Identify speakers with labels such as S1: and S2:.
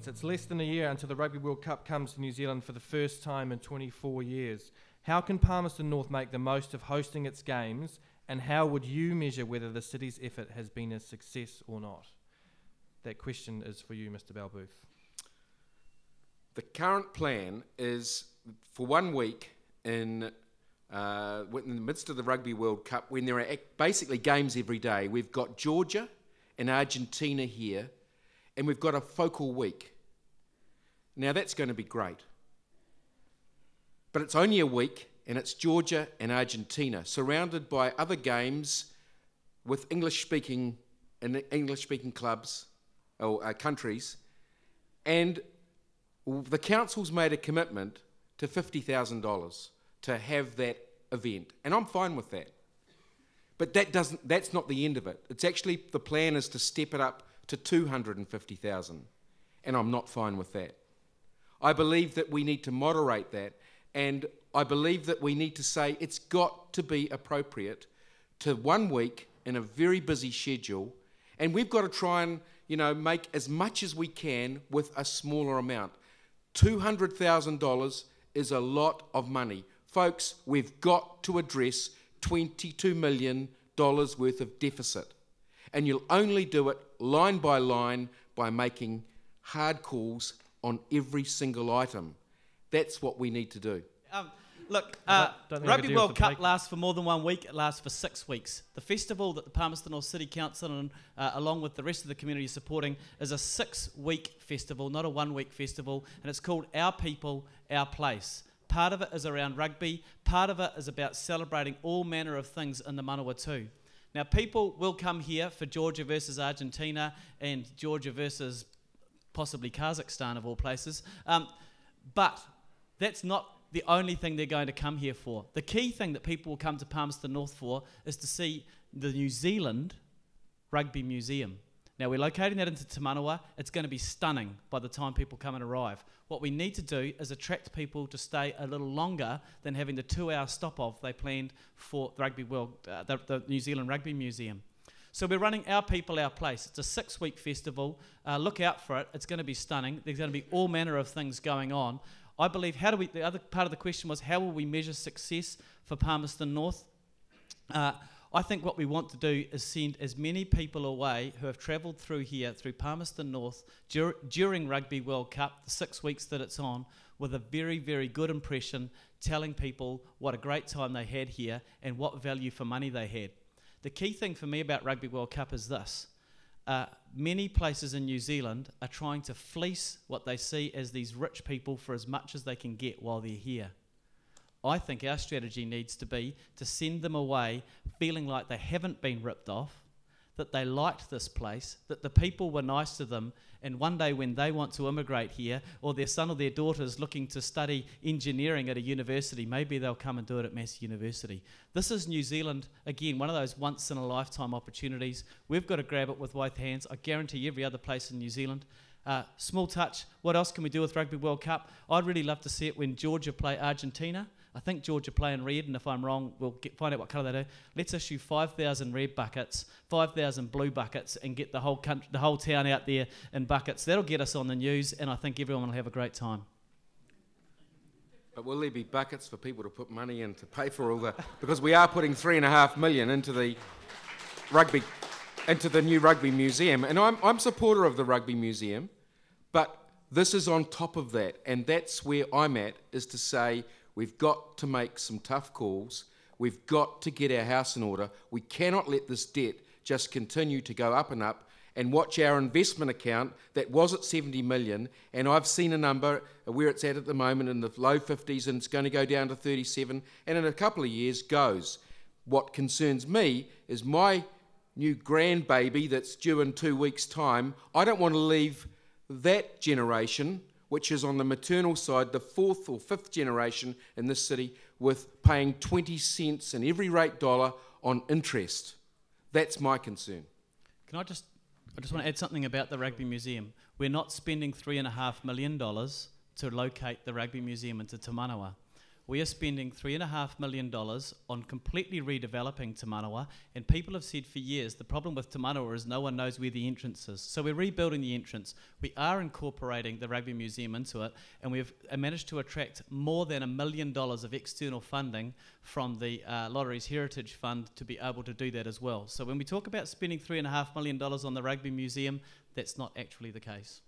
S1: audience. It's less than a year until the Rugby World Cup comes to New Zealand for the first time in 24 years. How can Palmerston North make the most of hosting its games, and how would you measure whether the city's effort has been a success or not? That question is for you, Mr. Balbooth.
S2: The current plan is for 1 week in the midst of the Rugby World Cup, when there are basically games every day. We've got Georgia and Argentina here, and we've got a focal week. Now that's going to be great. But it's only a week, and it's Georgia and Argentina, surrounded by other games with English-speaking clubs or countries, and the council's made a commitment to $50,000 to have that event, and I'm fine with that. But that's not the end of it. It's actually, the plan is to step it up to $250,000, and I'm not fine with that. I believe that we need to moderate that, and I believe that we need to say it's got to be appropriate to 1 week in a very busy schedule, and we've got to try and, make as much as we can with a smaller amount. $200,000 is a lot of money. Folks, we've got to address $22 million worth of deficit. And you'll only do it line by line by making hard calls on every single item. That's what we need to do.
S3: Rugby World Cup lasts for more than 1 week. It lasts for 6 weeks. The festival that the Palmerston North City Council and along with the rest of the community is supporting is a 6-week festival, not a 1-week festival, and it's called Our People, Our Place. Part of it is around rugby. Part of it is about celebrating all manner of things in the Manawa too. Now, people will come here for Georgia versus Argentina and Georgia versus possibly Kazakhstan, of all places. But that's not the only thing they're going to come here for. The key thing that people will come to Palmerston North for is to see the New Zealand Rugby Museum. Now, we're locating that into Te Manawa. It's going to be stunning by the time people come and arrive. What we need to do is attract people to stay a little longer than having the 2-hour stop-off they planned for the New Zealand Rugby Museum. So we're running Our People, Our Place. It's a 6-week festival. Look out for it. It's going to be stunning. There's going to be all manner of things going on. I believe, the other part of the question was, how will we measure success for Palmerston North? I think what we want to do is send as many people away who have travelled through here, through Palmerston North, during Rugby World Cup, the 6 weeks that it's on, with a very, very good impression, telling people what a great time they had here and what value for money they had. The key thing for me about Rugby World Cup is this. Many places in New Zealand are trying to fleece what they see as these rich people for as much as they can get while they're here. I think our strategy needs to be to send them away feeling like they haven't been ripped off, that they liked this place, that the people were nice to them, and one day when they want to immigrate here, or their son or their daughter is looking to study engineering at a university, maybe they'll come and do it at Massey University. This is New Zealand, again, one of those once-in-a-lifetime opportunities. We've got to grab it with both hands. I guarantee every other place in New Zealand. Small touch, what else can we do with Rugby World Cup? I'd really love to see it when Georgia play Argentina. I think Georgia play in red, and if I'm wrong, we'll find out what colour they do. Let's issue 5,000 red buckets, 5,000 blue buckets, and get the whole country, the whole town out there in buckets. That'll get us on the news, and I think everyone will have a great time.
S2: But will there be buckets for people to put money in to pay for all the... Because we are putting $3.5 million into the new Rugby Museum, and I'm a supporter of the Rugby Museum, but this is on top of that, and that's where I'm at, is to say... We've got to make some tough calls. We've got to get our house in order. We cannot let this debt just continue to go up and watch our investment account that was at 70 million, and I've seen a number where it's at the moment in the low 50s, and it's going to go down to 37, and in a couple of years goes. What concerns me is my new grandbaby that's due in 2 weeks' time. I don't want to leave that generation, which is on the maternal side, the 4th or 5th generation in this city, with paying 20 cents in every rate dollar on interest. That's my concern.
S3: I just want to add something about the Rugby Museum. We're not spending $3.5 million to locate the Rugby Museum into Te Manawa. We are spending $3.5 million on completely redeveloping Te Manawa, and people have said for years the problem with Te Manawa is no one knows where the entrance is. So we're rebuilding the entrance. We are incorporating the Rugby Museum into it, and we've managed to attract more than $1 million of external funding from the Lotteries Heritage Fund to be able to do that as well. So when we talk about spending $3.5 million on the Rugby Museum, that's not actually the case.